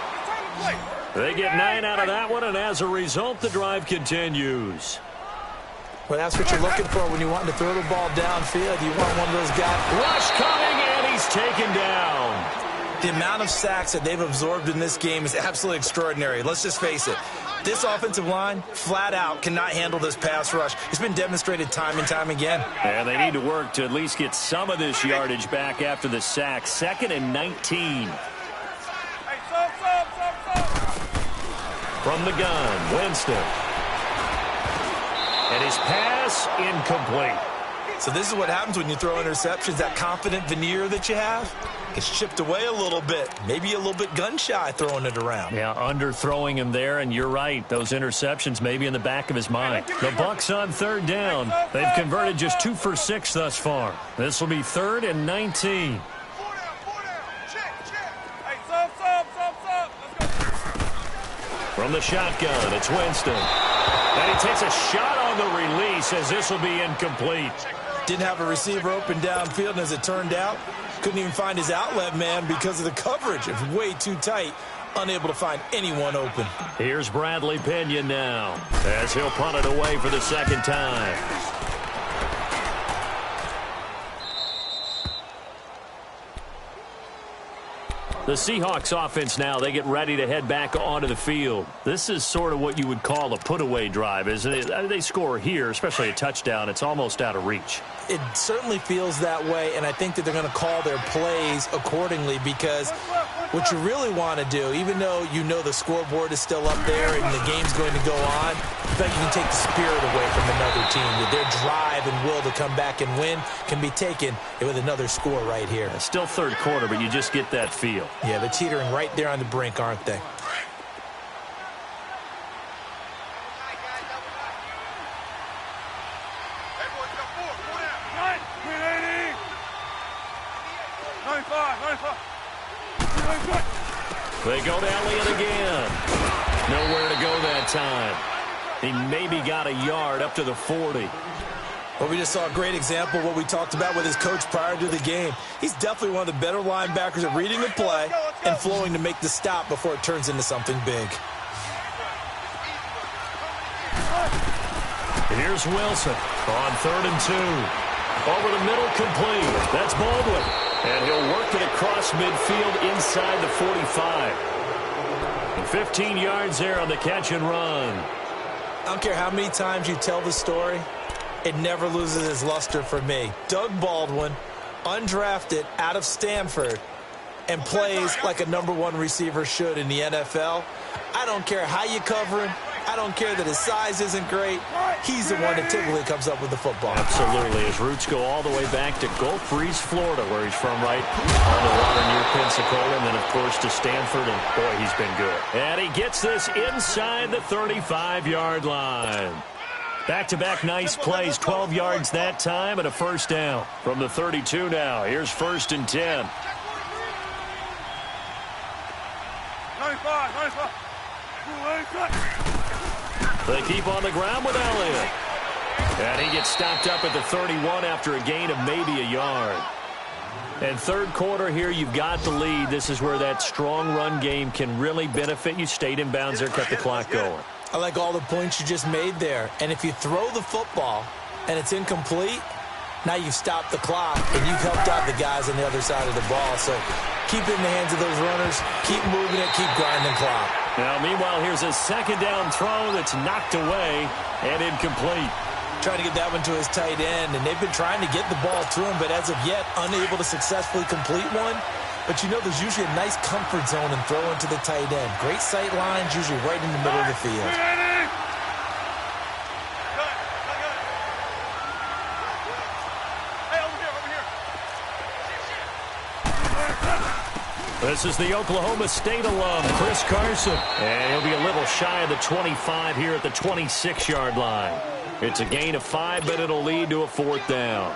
They get 9 out of that one, and as a result, the drive continues. Well, that's what you're looking for when you want to throw the ball downfield. You want one of those guys. Rush coming, and he's taken down. The amount of sacks that they've absorbed in this game is absolutely extraordinary. Let's just face it. This offensive line, flat out, cannot handle this pass rush. It's been demonstrated time and time again. And they need to work to at least get some of this yardage back after the sack. 2nd and 19. From the gun, Winston. And his pass incomplete. So this is what happens when you throw interceptions. That confident veneer that you have gets chipped away a little bit. Maybe a little bit gun-shy throwing it around. Yeah, underthrowing him there, and you're right. Those interceptions maybe in the back of his mind. The Bucs on third down. They've converted just 2 for 6 thus far. This will be 3rd and 19. From the shotgun, it's Winston. And he takes a shot on the release as this will be incomplete. Didn't have a receiver open downfield, and as it turned out, couldn't even find his outlet man because of the coverage. It was way too tight, unable to find anyone open. Here's Bradley Pena now as he'll punt it away for the 2nd time. The Seahawks offense now, they get ready to head back onto the field. This is sort of what you would call a put-away drive, isn't it? I mean, they score here, especially a touchdown. It's almost out of reach. It certainly feels that way, and I think that they're going to call their plays accordingly because what you really want to do, even though you know the scoreboard is still up there and the game's going to go on, I bet you can take the spirit away from another team. With their drive and will to come back and win can be taken with another score right here. It's still 3rd quarter, but you just get that feel. Yeah, they're teetering right there on the brink, aren't they? They go to Elliott again. Nowhere to go that time. He maybe got a yard up to the 40. Well, we just saw a great example of what we talked about with his coach prior to the game. He's definitely one of the better linebackers at reading the play and flowing to make the stop before it turns into something big. Here's Wilson on 3rd and 2. Over the middle, complete. That's Baldwin. And he'll work it across midfield inside the 45. And 15 yards there on the catch and run. I don't care how many times you tell the story, it never loses its luster for me. Doug Baldwin, undrafted out of Stanford, and plays like a #1 receiver should in the NFL. I don't care how you cover him. I don't care that his size isn't great. He's the one that typically comes up with the football. Absolutely. His roots go all the way back to Gulf Breeze, Florida, where he's from, right on the water near Pensacola, and then, of course, to Stanford, and, boy, he's been good. And he gets this inside the 35-yard line. Back-to-back nice plays, 12 yards that time, and a first down from the 32 now. Here's 1st and 10. 95. They keep on the ground with Elliott. And he gets stopped up at the 31 after a gain of maybe a yard. And third quarter here, you've got the lead. This is where that strong run game can really benefit you. Stayed in bounds there, kept the clock going. I like all the points you just made there. And if you throw the football and it's incomplete, now you've stopped the clock and you've helped out the guys on the other side of the ball. So keep it in the hands of those runners. Keep moving it. Keep grinding clock. Now, meanwhile, here's a second down throw that's knocked away and incomplete. Trying to get that one to his tight end, and they've been trying to get the ball to him, but as of yet, unable to successfully complete one. But you know there's usually a nice comfort zone in throwing to the tight end. Great sight lines, usually right in the middle of the field. This is the Oklahoma State alum, Chris Carson. And he'll be a little shy of the 25 here at the 26-yard line. It's a gain of 5, but it'll lead to a 4th down.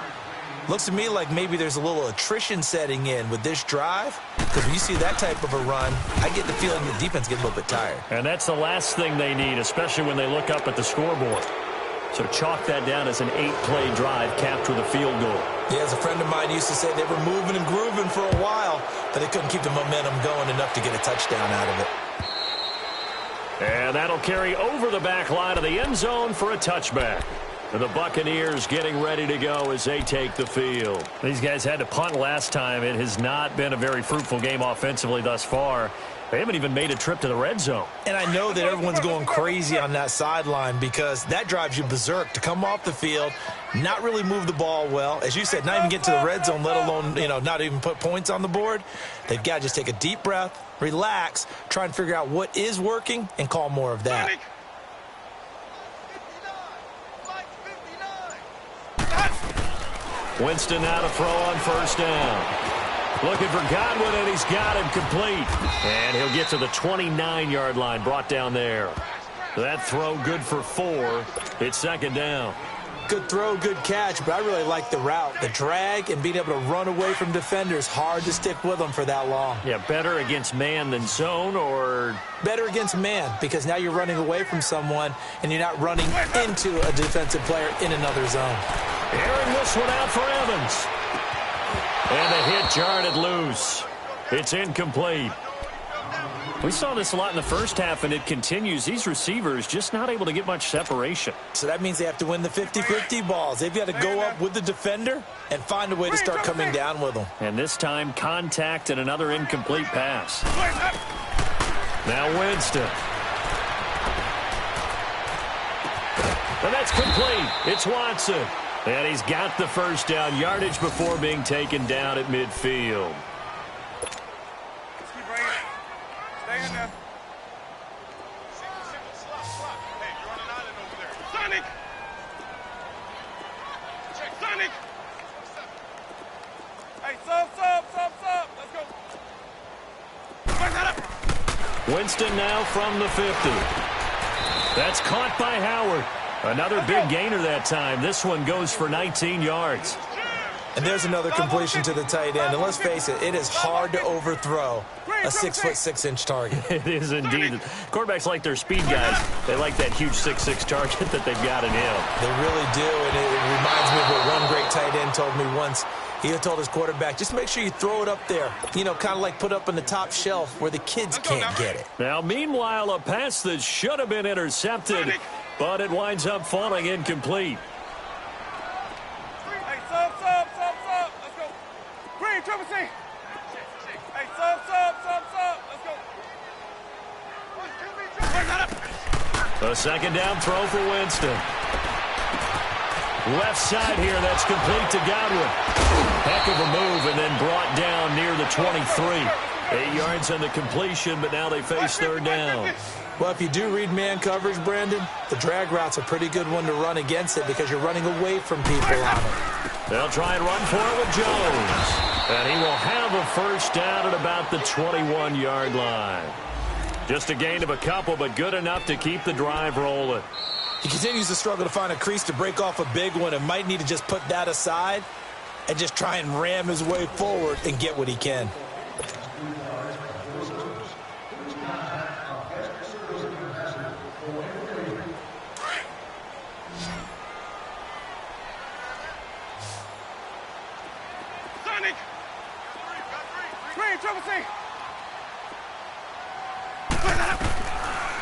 Looks to me like maybe there's a little attrition setting in with this drive. Because when you see that type of a run, I get the feeling the defense gets a little bit tired. And that's the last thing they need, especially when they look up at the scoreboard. So chalk that down as an 8-play drive capped with a field goal. Yeah, as a friend of mine used to say, they were moving and grooving for a while, but they couldn't keep the momentum going enough to get a touchdown out of it. And that'll carry over the back line of the end zone for a touchback. And the Buccaneers getting ready to go as they take the field. These guys had to punt last time. It has not been a very fruitful game offensively thus far. They haven't even made a trip to the red zone. And I know that everyone's going crazy on that sideline because that drives you berserk to come off the field, not really move the ball well. As you said, not even get to the red zone, let alone, not even put points on the board. They've got to just take a deep breath, relax, try and figure out what is working, and call more of that. Winston now to throw on first down. Looking for Godwin, and he's got him complete. And he'll get to the 29-yard line, brought down there. That throw good for 4. It's second down. Good throw, good catch, but I really like the route. The drag and being able to run away from defenders, hard to stick with them for that long. Yeah, better against man than zone, or? Better against man, because now you're running away from someone, and you're not running into a defensive player in another zone. Airing this one out for Evans. And the hit jarred it loose. It's incomplete. We saw this a lot in the first half, and it continues. These receivers just not able to get much separation. So that means they have to win the 50-50 balls. They've got to go up with the defender and find a way to start coming down with them. And this time, contact and another incomplete pass. Now Winston. And that's complete. It's Watson. And he's got the first down, yardage before being taken down at midfield. Keep bringing it. Stay in there. Hey, you're on an island over there. Sonic! Check Sonic! Hey, sub. Let's go. Back that up. Winston now from the 50. That's caught by Howard. Another big gainer that time. This one goes for 19 yards. And there's another completion to the tight end. And let's face it, it is hard to overthrow a 6'6" target. It is indeed. Quarterbacks like their speed guys. They like that huge 6'6" target that they've got in him. They really do, and it reminds me of what one great tight end told me once. He had told his quarterback, just make sure you throw it up there. Kind of like put up on the top shelf where the kids can't get it. Now, meanwhile, a pass that should have been intercepted, but it winds up falling incomplete. Hey, sub. The second down throw for Winston. Left side here, that's complete to Godwin. Heck of a move, and then brought down near the 23. 8 yards on the completion, but now they face third down. Well, if you do read man coverage, Brandon, the drag route's a pretty good one to run against it because you're running away from people on it. They'll try and run for it with Jones. And he will have a first down at about the 21-yard line. Just a gain of a couple, but good enough to keep the drive rolling. He continues to struggle to find a crease to break off a big one and might need to just put that aside and just try and ram his way forward and get what he can.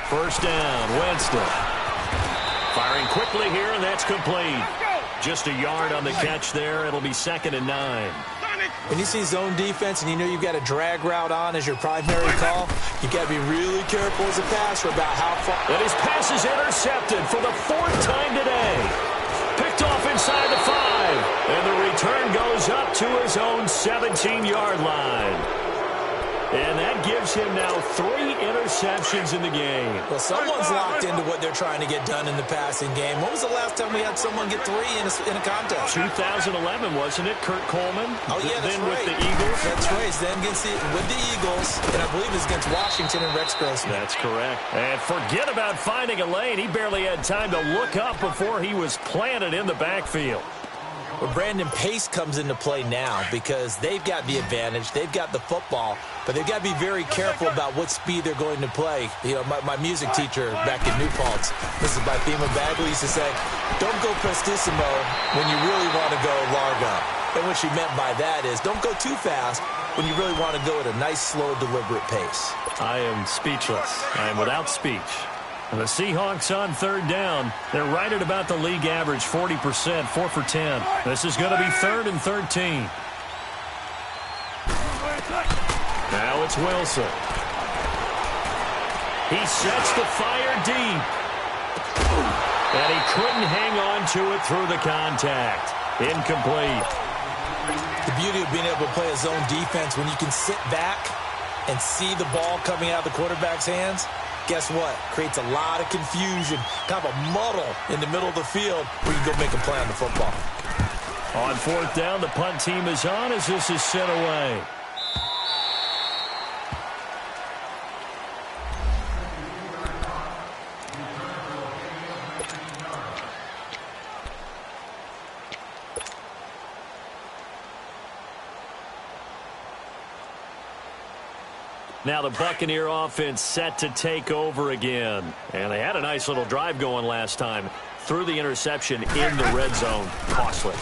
First down, Winston. Firing quickly here, and that's complete. Just a yard on the catch there. It'll be 2nd and 9. When you see zone defense and you know you've got a drag route on as your primary call, you've got to be really careful as a passer about how far. And his pass is intercepted for the 4th time today. Picked off inside the 5. And the return goes up to his own 17-yard line. And that gives him now 3 interceptions in the game. Well, someone's locked into what they're trying to get done in the passing game. When was the last time we had someone get 3 in a contest? 2011, wasn't it? Kurt Coleman? Oh, yeah, that's then right. with the Eagles? That's right. Then with the Eagles, and I believe it's against Washington and Rex Grossman. That's correct. And forget about finding a lane. He barely had time to look up before he was planted in the backfield. Well, Brandon, pace comes into play now because they've got the advantage. They've got the football, but they've got to be very careful about what speed they're going to play. You know, my music teacher back in New Paltz, Mrs. Bythema Bagley, used to say, don't go prestissimo when you really want to go largo. And what she meant by that is don't go too fast when you really want to go at a nice, slow, deliberate pace. I am speechless. I am without speech. And the Seahawks on third down. They're right at about the league average, 40%, 4 for 10. This is going to be 3rd and 13. Now it's Wilson. He sets the fire deep. And he couldn't hang on to it through the contact. Incomplete. The beauty of being able to play a zone defense when you can sit back and see the ball coming out of the quarterback's hands, guess what? Creates a lot of confusion, kind of a muddle in the middle of the field where you can go make a play on the football. On 4th down, the punt team is on as this is sent away. Now the Buccaneer offense set to take over again. And they had a nice little drive going last time. Threw the interception in the red zone. Costly.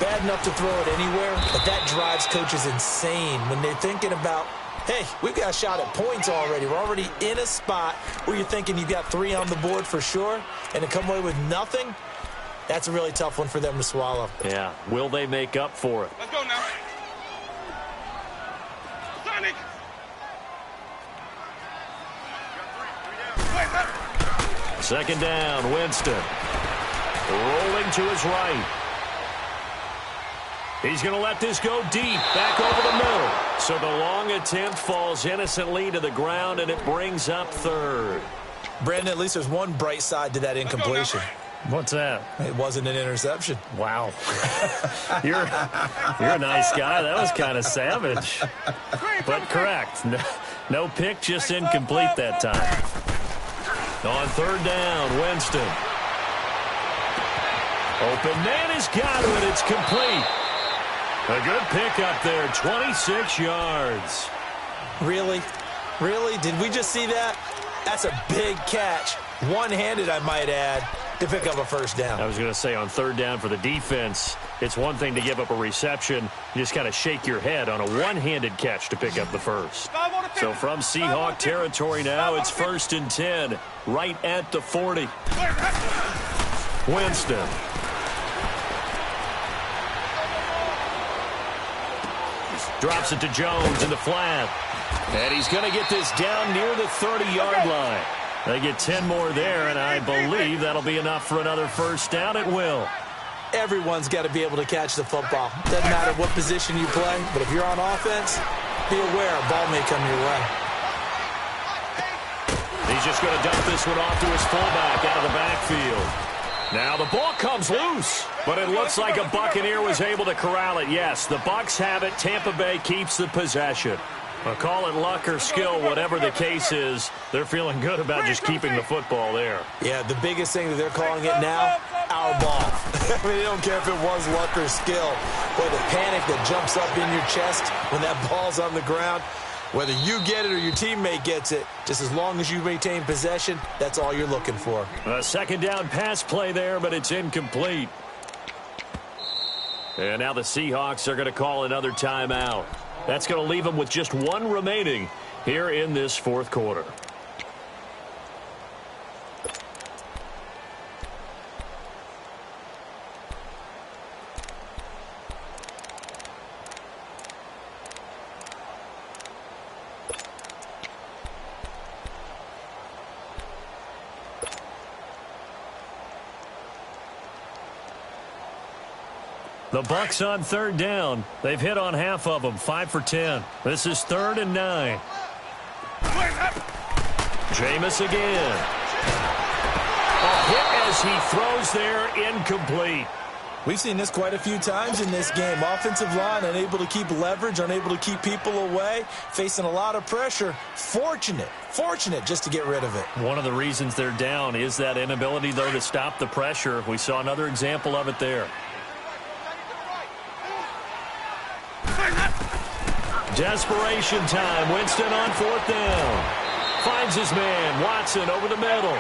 Bad enough to throw it anywhere, but that drives coaches insane when they're thinking about, hey, we've got a shot at points already. We're already in a spot where you're thinking you've got 3 on the board for sure, and to come away with nothing, that's a really tough one for them to swallow. Yeah. Will they make up for it? Let's go now. Sonic. Second down, Winston. Rolling to his right. He's going to let this go deep, back over the middle. So the long attempt falls innocently to the ground, and it brings up 3rd. Brandon, at least there's one bright side to that incompletion. What's that? It wasn't an interception. Wow. You're a nice guy. That was kind of savage. But correct. No pick, just incomplete that time. On 3rd down, Winston. Open man is Godwin. It's complete. A good pick up there, 26 yards. Really? Really? Did we just see that? That's a big catch. One-handed, I might add, to pick up a first down. I was going to say on 3rd down for the defense, it's one thing to give up a reception. You just kind of shake your head on a one-handed catch to pick up the first. So from Seahawk territory now, it's 1st and 10, right at the 40. Winston. Drops it to Jones in the flat. And he's going to get this down near the 30-yard line. They get 10 more there, and I believe that'll be enough for another first down. It will. Everyone's got to be able to catch the football. Doesn't matter what position you play, but if you're on offense, be aware a ball may come your way. He's just going to dump this one off to his fullback out of the backfield. Now the ball comes loose, but it looks like a Buccaneer was able to corral it. Yes, the Bucs have it. Tampa Bay keeps the possession. I'll call it luck or skill, whatever the case is. They're feeling good about just keeping the football there. Yeah, the biggest thing that they're calling it now, our ball. I mean, they don't care if it was luck or skill. Boy, the panic that jumps up in your chest when that ball's on the ground, whether you get it or your teammate gets it, just as long as you maintain possession, that's all you're looking for. A second down pass play there, but it's incomplete. And now the Seahawks are going to call another timeout. That's going to leave them with just one remaining here in this fourth quarter. The Bucs on third down. They've hit on half of them, 5 for 10. This is 3rd and 9. Jameis again. A hit as he throws there, incomplete. We've seen this quite a few times in this game. Offensive line unable to keep leverage, unable to keep people away, facing a lot of pressure. Fortunate just to get rid of it. One of the reasons they're down is that inability, though, to stop the pressure. We saw another example of it there. Desperation time. Winston on 4th down. Finds his man. Watson over the middle.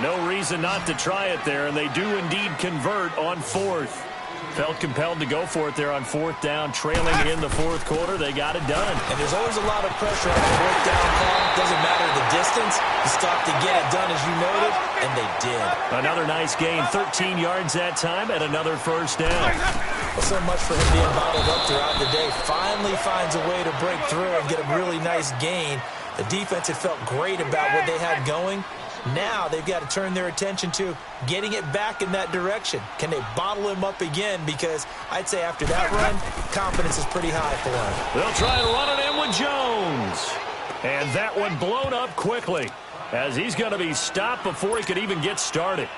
No reason not to try it there, and they do indeed convert on 4th. Felt compelled to go for it there on 4th down. Trailing in the fourth quarter, they got it done. And there's always a lot of pressure on the 4th down call. Doesn't matter the distance. You stop to get it done, as you noted, and they did. Another nice gain. 13 yards that time, and another first down. Well, so much for him being bottled up throughout the day. Finally finds a way to break through and get a really nice gain. The defense had felt great about what they had going. Now they've got to turn their attention to getting it back in that direction. Can they bottle him up again? Because I'd say after that run, confidence is pretty high for them. They'll try and run it in with Jones. And that one blown up quickly as he's going to be stopped before he could even get started.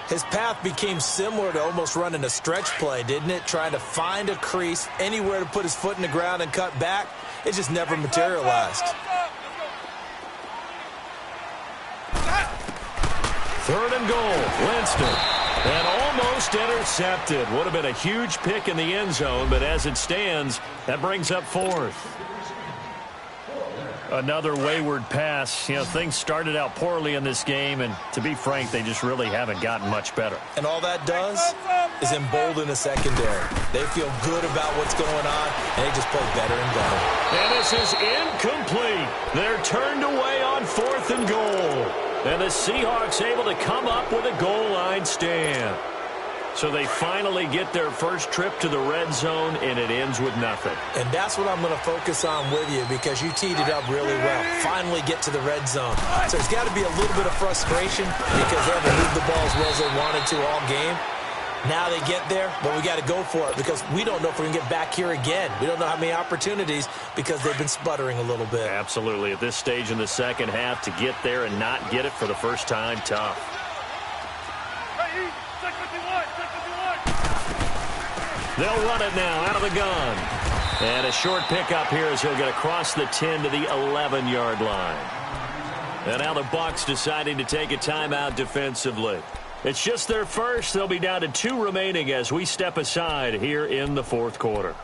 His path became similar to almost running a stretch play, didn't it? Trying to find a crease, anywhere to put his foot in the ground and cut back. It just never materialized. 3rd and goal. Winston. And almost intercepted. Would have been a huge pick in the end zone, but as it stands, that brings up 4th. Another wayward pass. You know, things started out poorly in this game, and to be frank, they just really haven't gotten much better. And all that does is embolden the secondary. They feel good about what's going on, and they just play better and better. And this is incomplete. They're turned away on 4th and goal. And the Seahawks able to come up with a goal line stand. So they finally get their first trip to the red zone, and it ends with nothing. And that's what I'm going to focus on with you, because you teed it up really well. Finally get to the red zone. So there's got to be a little bit of frustration because they haven't moved the ball as well as they wanted to all game. Now they get there, but we got to go for it because we don't know if we're going to get back here again. We don't know how many opportunities because they've been sputtering a little bit. Absolutely. At this stage in the second half, to get there and not get it for the first time, tough. They'll run it now out of the gun. And a short pickup here as he'll get across the 10 to the 11-yard line. And now the Bucs deciding to take a timeout defensively. It's just their first. They'll be down to 2 remaining as we step aside here in the fourth quarter.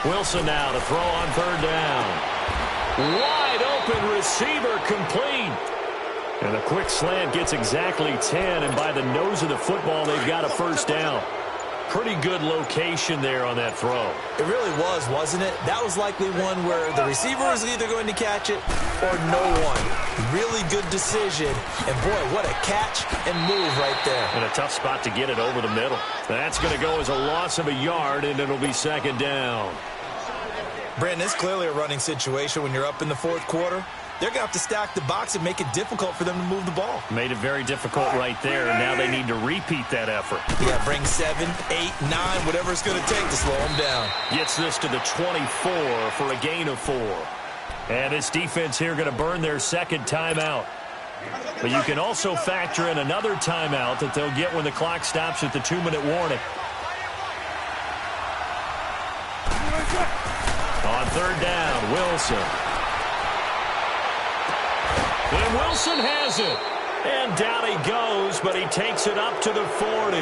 Wilson now to throw on 3rd down. Wide open receiver complete. And a quick slant gets exactly 10, and by the nose of the football, they've got a first down. Pretty good location there on that throw. It really was, wasn't it? That was likely one where the receiver was either going to catch it or no one. Really good decision. And, boy, what a catch and move right there. And a tough spot to get it over the middle. That's going to go as a loss of a yard, and it'll be second down. Brandon, it's clearly a running situation when you're up in the fourth quarter. They're going to have to stack the box and make it difficult for them to move the ball. Made it very difficult right there, and now they need to repeat that effort. Yeah, bring 7, 8, 9, whatever it's going to take to slow them down. Gets this to the 24 for a gain of 4. And this defense here going to burn their second timeout. But you can also factor in another timeout that they'll get when the clock stops at the 2-minute warning. On third down, Wilson. And Wilson has it. And down he goes, but he takes it up to the 40.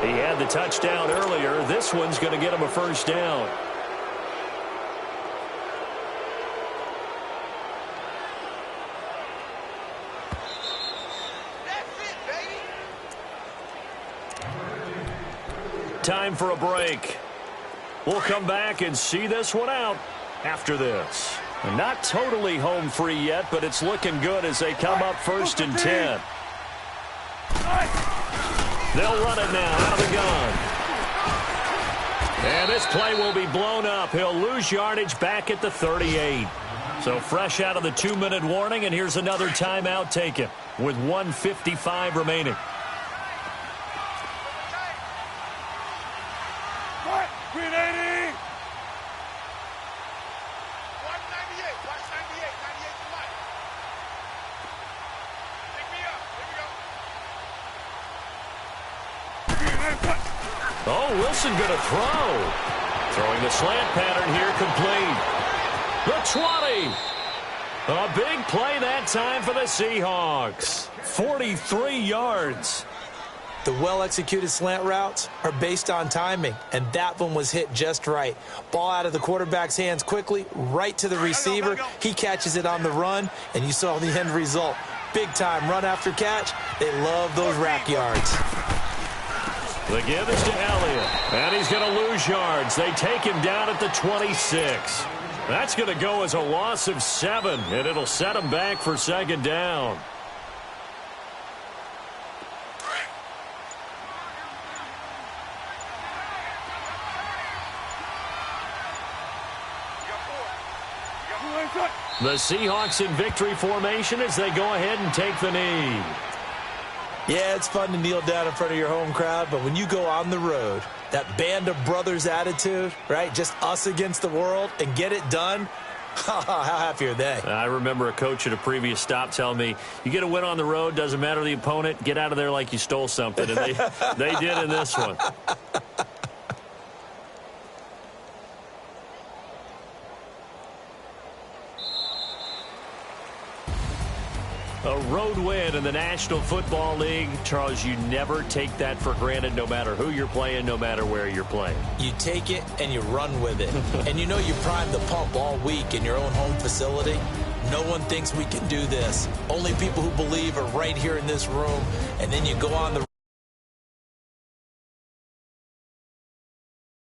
He had the touchdown earlier. This one's going to get him a first down. Time for a break. We'll come back and see this one out after this. Not totally home free yet, but it's looking good as they come up 1st and 10. They'll run it now out of the gun. And this play will be blown up. He'll lose yardage back at the 38. So fresh out of the 2-minute warning, and here's another timeout taken with 1:55 remaining. Oh, Wilson going to throw. Throwing the slant pattern here complete. The 20. A big play that time for the Seahawks. 43 yards. The well-executed slant routes are based on timing, and that one was hit just right. Ball out of the quarterback's hands quickly, right to the receiver. He catches it on the run, and you saw the end result. Big-time run after catch. They love those rack yards. The give is to Elliott, and he's going to lose yards. They take him down at the 26. That's going to go as a loss of 7, and it'll set him back for second down. The Seahawks in victory formation as they go ahead and take the knee. Yeah, it's fun to kneel down in front of your home crowd, but when you go on the road, that band of brothers attitude, right, just us against the world, and get it done, how happy are they? I remember a coach at a previous stop telling me, you get a win on the road, doesn't matter the opponent, get out of there like you stole something, and they did in this one. A road win in the National Football League. Charles, you never take that for granted no matter who you're playing, no matter where you're playing. You take it and you run with it. And you know you primed the pump all week in your own home facility. No one thinks we can do this. Only people who believe are right here in this room. And then you go on the